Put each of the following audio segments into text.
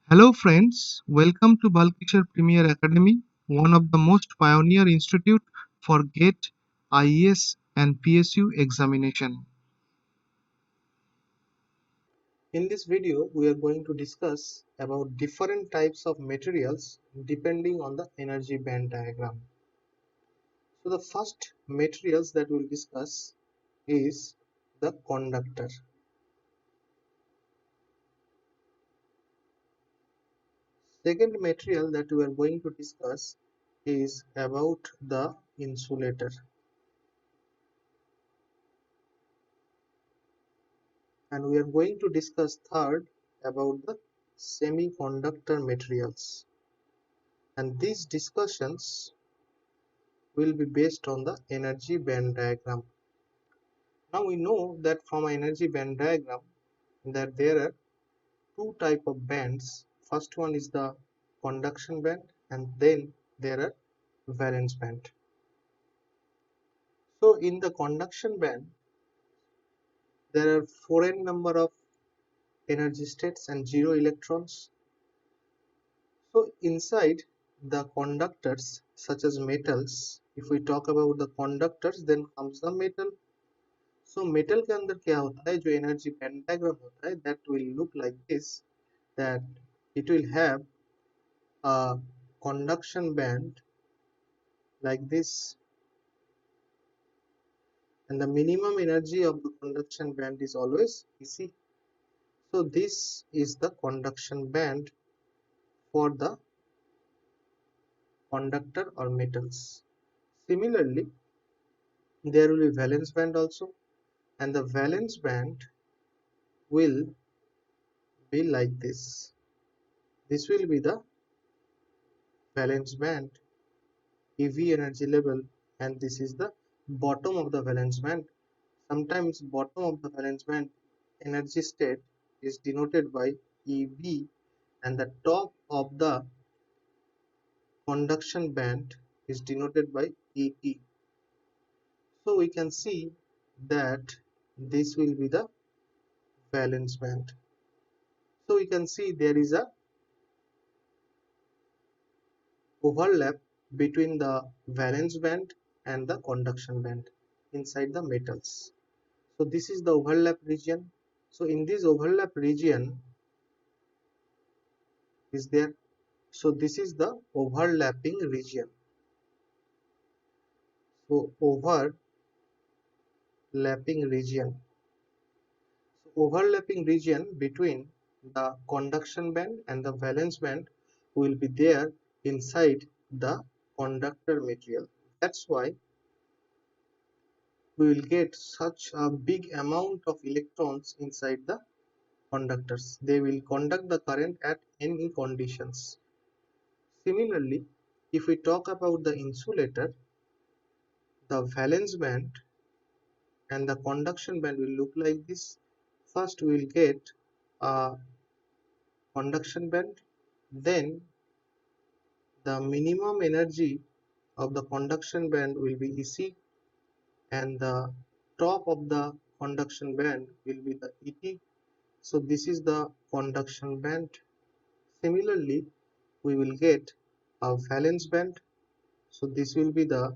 Hello friends, welcome to Balkishar Premier Academy, one of the most pioneer institute for GATE, IES and PSU examination. In this video, we are going to discuss about different types of materials depending on the energy band diagram. So the first materials that we'll discuss is the conductor. Second material that we are going to discuss is about the insulator. And we are going to discuss third about the semiconductor materials. And these discussions will be based on the energy band diagram. Now we know that from an energy band diagram that there are two type of bands. First one is the conduction band and then there are valence band. So in the conduction band there are 4n number of energy states and 0 electrons. So inside the conductors such as metals, if we talk about the conductors then comes the metal. So metal के अंदर क्या होता है जो energy band diagram होता है that will look like this, that it will have a conduction band like this and the minimum energy of the conduction band is always EC. So this is the conduction band for the conductor or metals. Similarly, there will be valence band also, and the valence band will be like this. This will be the valence band EV energy level, and this is the bottom of the valence band. Sometimes bottom of the valence band energy state is denoted by EV and the top of the conduction band is denoted by ET. So we can see that this will be the valence band. So we can see there is a overlap between the valence band and the conduction band inside the metals. So this is the overlap region. So in this overlap region is there. So this is the overlapping region. So overlapping region. So overlapping region between the conduction band and the valence band will be there inside the conductor material. That's why we will get such a big amount of electrons inside the conductors. They will conduct the current at any conditions. Similarly, if we talk about the insulator, the valence band and the conduction band will look like this. First we will get a conduction band, then the minimum energy of the conduction band will be EC and the top of the conduction band will be the ET. So this is the conduction band. Similarly, we will get a valence band. So this will be the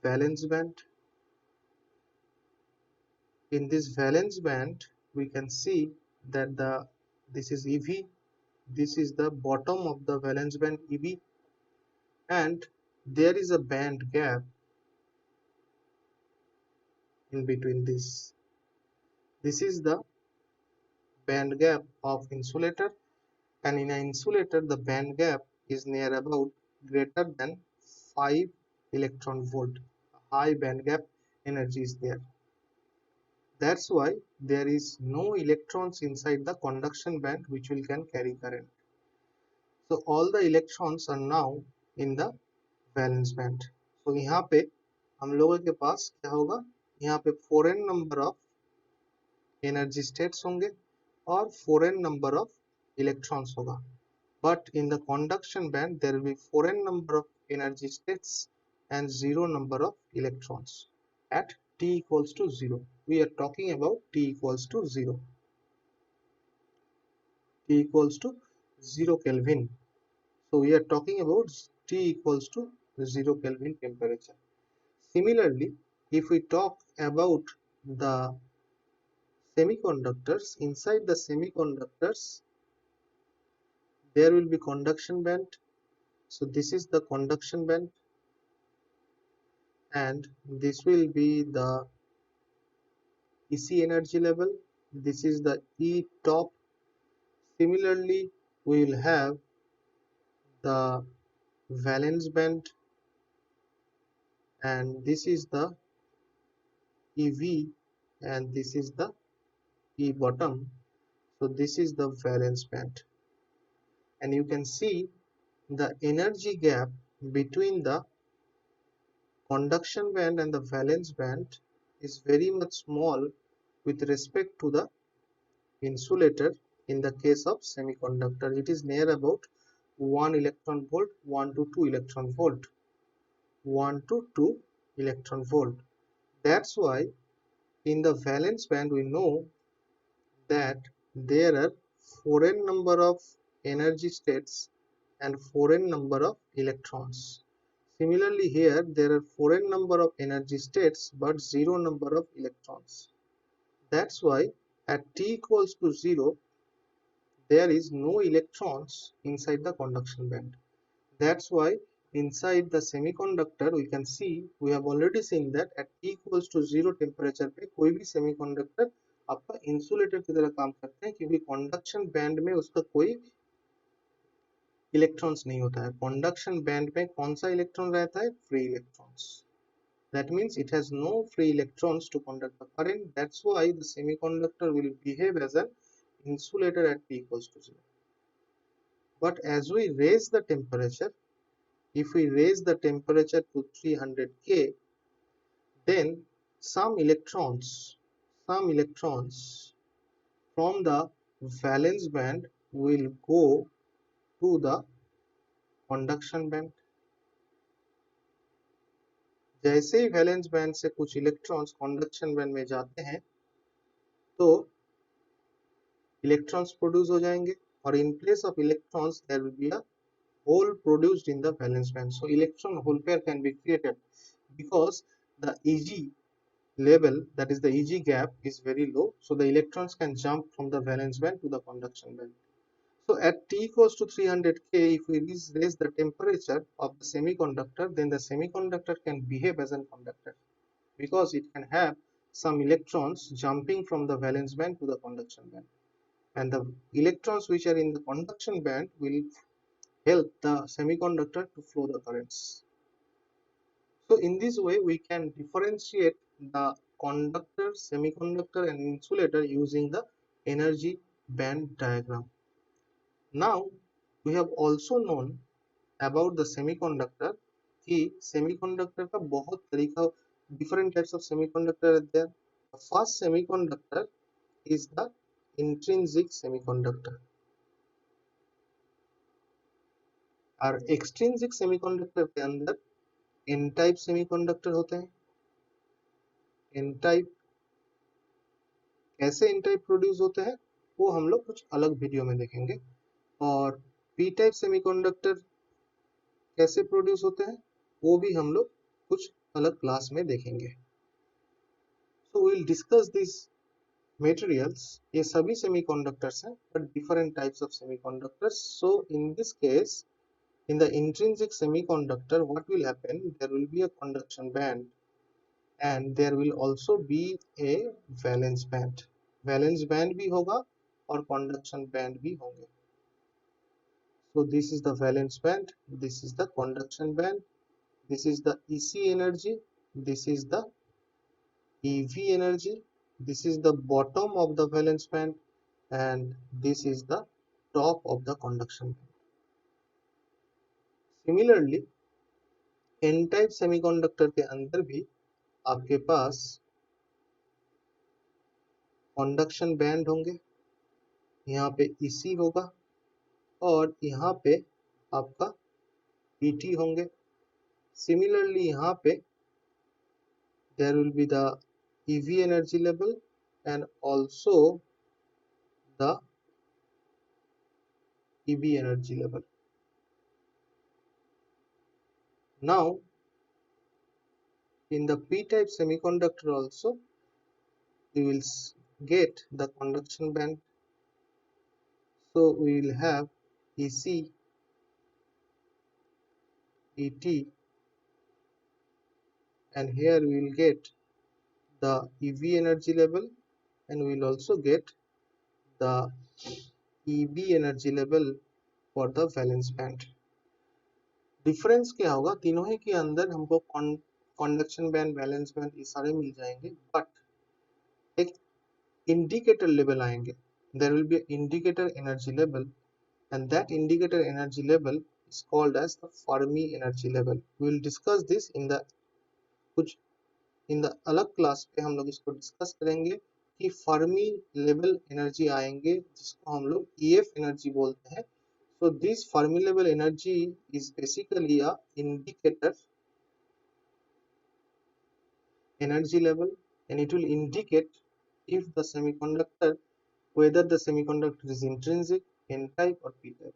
valence band. In this valence band, we can see that this is EV, this is the bottom of the valence band EV, and there is a band gap in between this. This is the band gap of insulator, and in an insulator the band gap is near about greater than 5 electron volt. High band gap energy is there. That's why there is no electrons inside the conduction band which will can carry current. So all the electrons are now in the valence band. So यहाँ पे हम लोगों के पास क्या होगा, यहाँ पे 4n number of energy states होंगे और 4n number of electrons होगा. But in the conduction band there will be 4n number of energy states and 0 number of electrons at T equals to 0. We are talking about T equals to 0. T equals to 0 Kelvin. So we are talking about T equals to 0 Kelvin temperature. Similarly, if we talk about the semiconductors, inside the semiconductors there will be conduction band. So this is the conduction band, and this will be the EC energy level. This is the E top. Similarly, we will have the valence band, and this is the EV, and this is the E bottom. So this is the valence band, and you can see the energy gap between the conduction band and the valence band is very much small with respect to the insulator. In the case of semiconductor, it is near about 1 electron volt, 1 to 2 electron volt, 1 to 2 electron volt. That's why in the valence band we know that there are foreign number of energy states and foreign number of electrons. Similarly, here there are foreign number of energy states but zero number of electrons. That's why at T equals to 0, there is no electrons inside the conduction band. That's why inside the semiconductor we can see, we have already seen that at T equals to 0 temperature पे कोई भी semiconductor आपका insulator की तरह काम करते हैं, क्योंकि कंडक्शन बैंड में उसका कोई इलेक्ट्रॉन्स नहीं होता है. कंडक्शन बैंड में कौन सा इलेक्ट्रॉन रहता है? Free electrons. That means it has no free electrons to conduct the current. That's why the semiconductor will behave as an insulator at T equals to 0. But as we raise the temperature, if we raise the temperature to 300 K, then some electrons from the valence band will go to the conduction band. जैसे ही valence band से कुछ electrons conduction band में जाते हैं तो electrons produce हो जाएंगे, और in place of electrons there will be a hole produced in the valence band. So electron hole pair can be created because the Eg level, that is the Eg gap, is very low, so the electrons can jump from the valence band to the conduction band. So at T equals to 300 K, if we raise the temperature of the semiconductor, then the semiconductor can behave as a conductor because it can have some electrons jumping from the valence band to the conduction band, and the electrons which are in the conduction band will help the semiconductor to flow the currents. So in this way we can differentiate the conductor, semiconductor and insulator using the energy band diagram. Now we have also known about the semiconductor कि semiconductor का बहुत तरीका, different types of semiconductor are there. The first semiconductor is the intrinsic semiconductor. और extrinsic semiconductor के अंदर N type semiconductor होते हैं. N type कैसे एन टाइप प्रोड्यूस होते हैं वो हम लोग कुछ अलग वीडियो में देखेंगे, और पी टाइप सेमीकंडक्टर कैसे प्रोड्यूस होते हैं वो भी हम लोग कुछ अलग क्लास में देखेंगे. So we will discuss this materials. ये सभी सेमीकंडक्टर्स हैं but different types of semiconductors. So in this case, in the intrinsic semiconductor, what will happen? There will be a conduction band and there will also be a valence band. Valence band भी होगा और conduction band भी होंगे. So this is the valence band, this is the conduction band, this is the EC energy, this is the EV energy, this is the bottom of the valence band, and this is the top of the conduction band. Similarly, N type semiconductor के अंदर भी आपके पास conduction band होंगे, यहाँ पे EC होगा और यहाँ पे आपका ET होंगे. Similarly, यहाँ पे there will be the EV energy level and also the EB energy level. Now in the p-type semiconductor also we will get the conduction band. So we will have EC, ET, and here we will get the EV energy level and we will also get the EB energy level for the valence band. Difference क्या होगा, तीनों ही के अंदर हमको conduction band, valence band ये सारे मिल जाएंगे, but एक इंडिकेटर लेवल आएंगे. There will be indicator energy level and that indicator energy level is called as the Fermi energy level. We will discuss this in the कुछ in the अलग class पे हम लोग इसको डिस्कस करेंगे कि फर्मी लेवल एनर्जी आएंगे जिसको हम लोग EF एनर्जी बोलते हैं. So this Fermi level energy is basically a indicator energy level and it will indicate if the semiconductor, whether the semiconductor is intrinsic, n type or p type.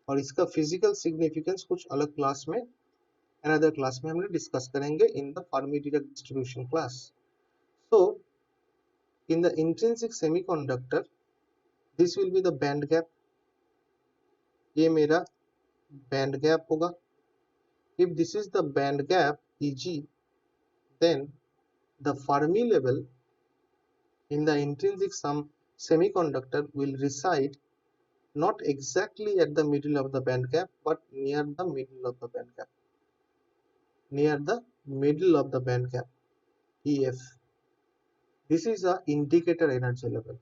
और इसका physical significance कुछ अलग class में, another class में हम लोग discuss करेंगे in the Fermi-Dirac distribution class. So in the intrinsic semiconductor this will be the band gap. ये मेरा band gap होगा. If this is the band gap Eg, then the Fermi level in the intrinsic semiconductor will reside not exactly at the middle of the band gap but near the middle of the band gap. Near the middle of the band gap, EF. This is a indicator energy level.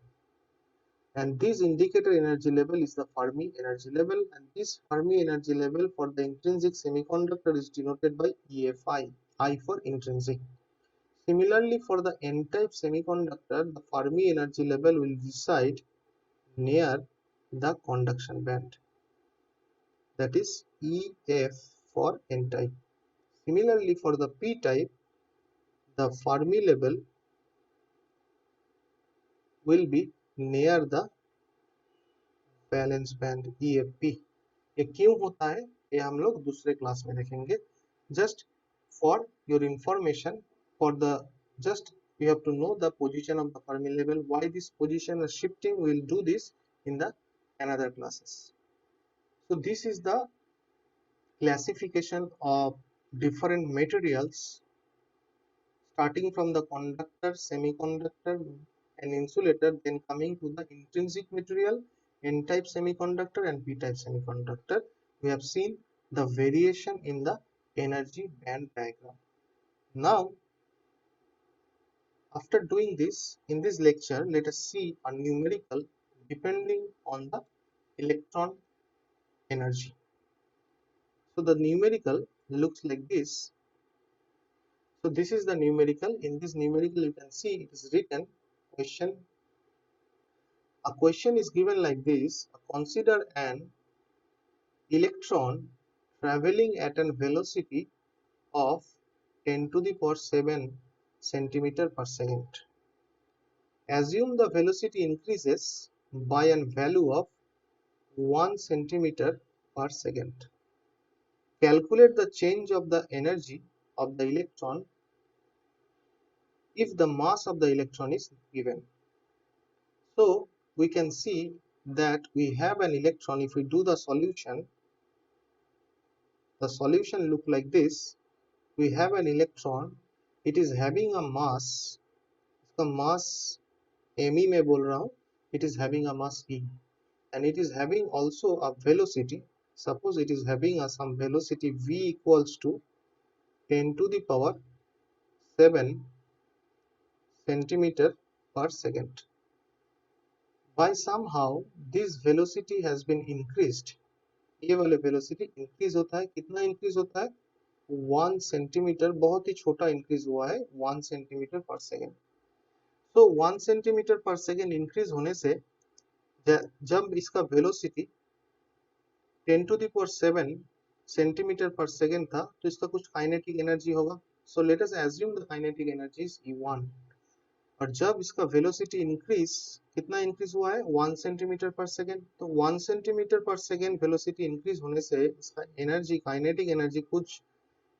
And this indicator energy level is the Fermi energy level, and this Fermi energy level for the intrinsic semiconductor is denoted by EFI, I for intrinsic. Similarly, for the n-type semiconductor, the Fermi energy level will reside near the conduction band, that is EF for n-type. Similarly, for the p-type, the Fermi level will be near the valence band EFP. ये क्यों होता है ये हम लोग दूसरे class में देखेंगे. Just for your information, for the just we have to know the position of the Fermi level. Why this position is shifting, we will do this in the another classes. So this is the classification of different materials starting from the conductor, semiconductor and insulator, then coming to the intrinsic material, n-type semiconductor and p-type semiconductor. We have seen the variation in the energy band diagram. Now after doing this, in this lecture let us see a numerical depending on the electron energy. So the numerical looks like this. So this is the numerical. In this numerical you can see it is written question. A question is given like this: consider an electron traveling at a velocity of 10 to the power 7 centimeter per second. Assume the velocity increases by a value of 1 centimeter per second. Calculate the change of the energy of the electron if the mass of the electron is given. So we can see that we have an electron. If we do the solution look like this. We have an electron, it is having a mass, इसका mass me में बोल रहा हूँ, it is having a mass e and it is having also a velocity. Suppose it is having a some velocity v equals to 10 to the power 7 centimeter per second. By somehow this velocity has been increased. ये वाले velocity increase होता है, कितना increase होता है 1 centimetre, बहुत ही छोटा increase हुआ है 1 सेंटीमीटर पर सेकेंड. तो 1 सेंटीमीटर पर सेकेंड इंक्रीज होने से जब इसका velocity 10 to the power 7 centimetre पर सेकेंड था तो इसका कुछ काइनेटिक एनर्जी होगा. So let us assume the kinetic energy is E1. और जब इसका वेलोसिटी इंक्रीज, कितना इंक्रीज हुआ है 1 सेंटीमीटर पर सेकेंड, तो 1 सेंटीमीटर पर सेकेंड वेलोसिटी इंक्रीज होने से इसका एनर्जी, काइनेटिक एनर्जी कुछ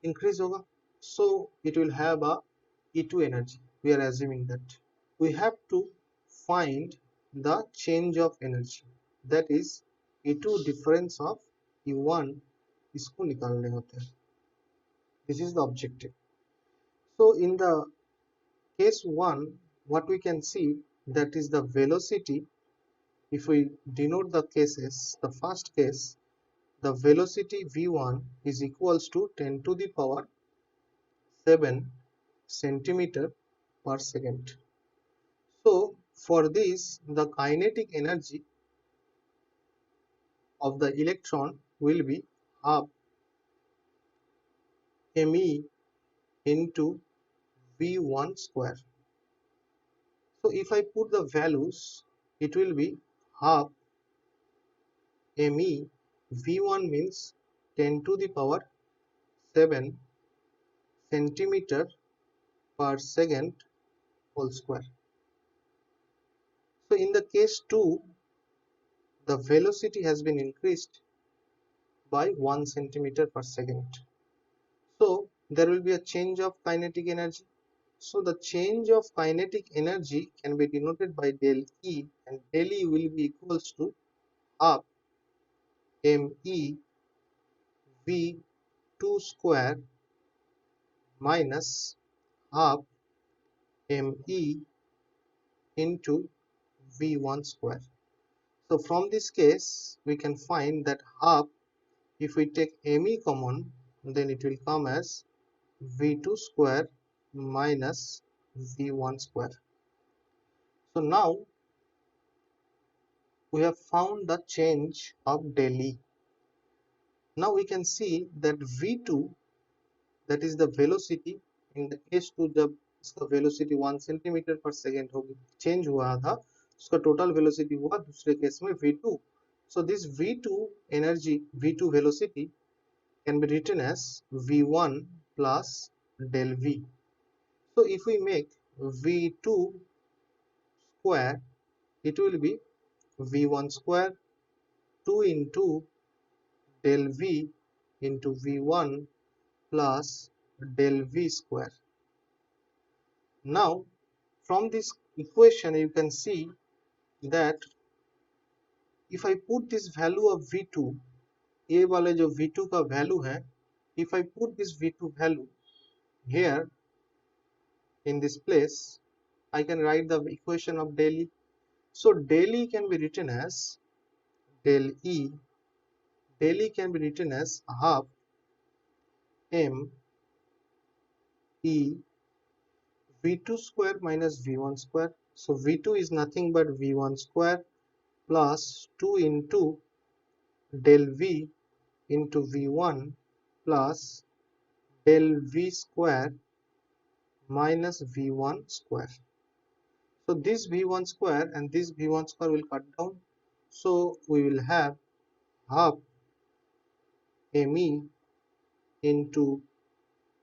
increase होगा. So it will have a E2 energy. We are assuming that. We have to find the change of energy. That is E2 difference of E1. इसको निकालने होते हैं. This is the objective. So in the case 1, what we can see, that is the velocity. If we denote the cases, the first case, the velocity V1 is equals to 10 to the power 7 centimeter per second. So for this, the kinetic energy of the electron will be half me into V1 square. So if I put the values, it will be half me. V1 means 10 to the power 7 centimeter per second whole square. So in the case 2, the velocity has been increased by 1 centimeter per second. So there will be a change of kinetic energy. So the change of kinetic energy can be denoted by del E, and del E will be equals to half me V2 square minus half me into V1 square. So from this case, we can find that half, if we take me common, then it will come as V2 square minus V1 square. So now we have found the change of del E. Now we can see that V2, that is the velocity, in the case 2 जब इसका velocity 1 centimetre पर second हो change हुआ था, उसका total velocity हुआ दूसरे case में V2. So this V2 energy, V2 velocity can be written as V1 plus del V. So if we make V2 square, it will be V1 square 2 into del V into V1 plus del V square. Now from this equation you can see that if I put this value of V2, ये वाले जो V2 का value है, if I put this V2 value here in this place, I can write the equation of del E. So del E can be written as del E, del E can be written as half m E V2 square minus V1 square. So V2 is nothing but V1 square plus 2 into del V into V1 plus del V square minus V1 square. So this V1 square and this V1 square will cut down. So we will have half me into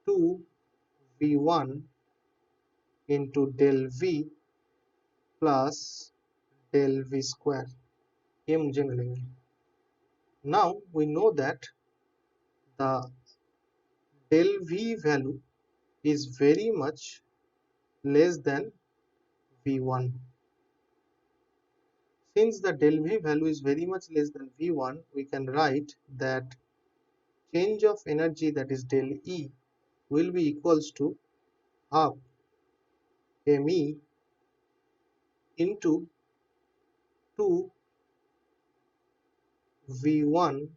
2 V1 into del V plus del V square. ये मुझे मिलेंगे. Now we know that the del V value is very much less than V1. Since the del V value is very much less than V1, we can write that change of energy, that is del E, will be equals to half me into 2 V1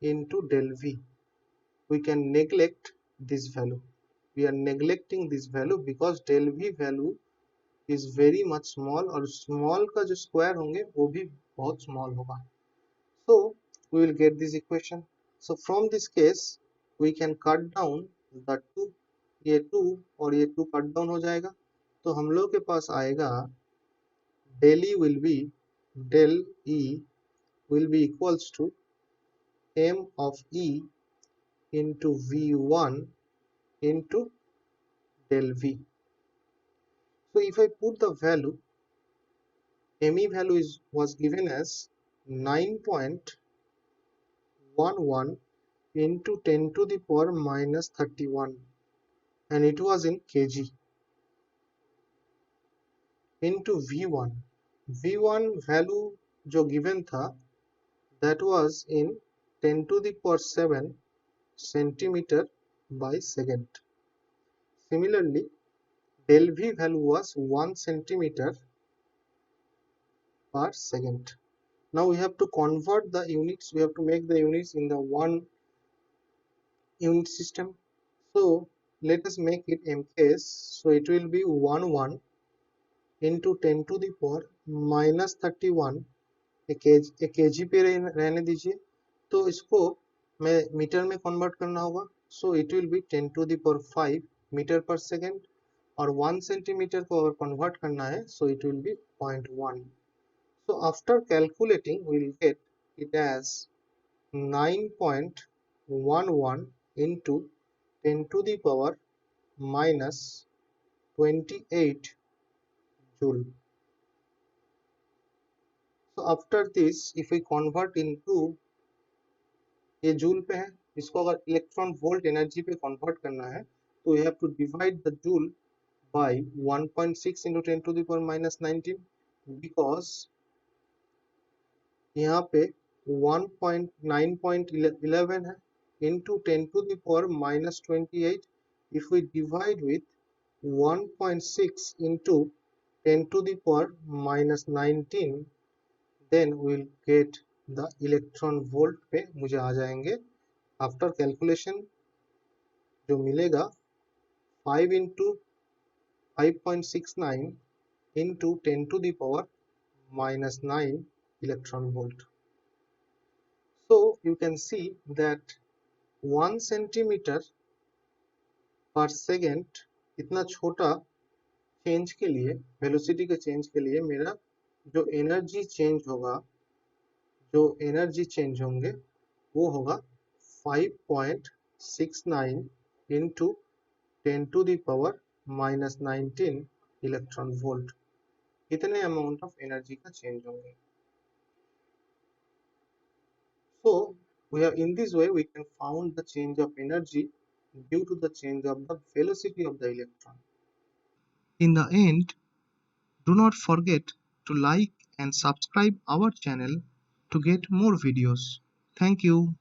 into del V. We can neglect this value. We are neglecting this value because del V value is very much small, और small का जो square होंगे वो भी बहुत small होगा. So we will get this equation. So from this case we can cut down the 2, ये 2 और ये 2 cut down हो जाएगा. तो हम लोग के पास आएगा del E will be, del E will be equals to m of E into V1 into del V. So if I put the value, Me value was given as 9.11 into 10 to the power minus 31, and it was in kg, into V1. V1 value जो given था, that was in 10 to the power 7 centimeter by second. Similarly, del V value was 1 centimeter per second. Now we have to convert the units, we have to make the units in the one unit system. So let us make it MKS. So it will be 1 into 10 to the power minus 31, एक kg पे रहने दीजिए, तो इसको मैं metre में convert करना होगा. So it will be 10 to the power 5 metre पर सेकेंड, और 1 सेंटीमीटर को अगर कन्वर्ट करना है, so it will be 0.1. So after calculating, we will get it as 9.11 into 10 to the power minus 28 joule. So after this, if we convert into, ये joule पे है, इसको अगर इलेक्ट्रॉन वोल्ट एनर्जी पे कन्वर्ट करना है, तो we have to divide the joule by 1.6 into 10 to the power minus 19, because यहाँ पे 9.11 है into 10 to the power minus 28. If we divide with 1.6 into 10 to the power minus 19, then we will get the electron volt पे मुझे आ जाएंगे after calculation, जो मिलेगा 5 into 5.69 into 10 to the power minus 9 electron volt. So you can see that 1 centimeter per second इतना छोटा change के लिए, velocity के चेंज के लिए, मेरा जो एनर्जी चेंज होगा, जो एनर्जी चेंज होंगे, वो होगा 5.69 into 10 to the power minus 19 electron volt. इतने अमाउंट ऑफ एनर्जी का चेंज होंगे. So we have, in this way we can found the change of energy due to the change of the velocity of the electron. In the end, do not forget to like and subscribe our channel to get more videos. Thank you.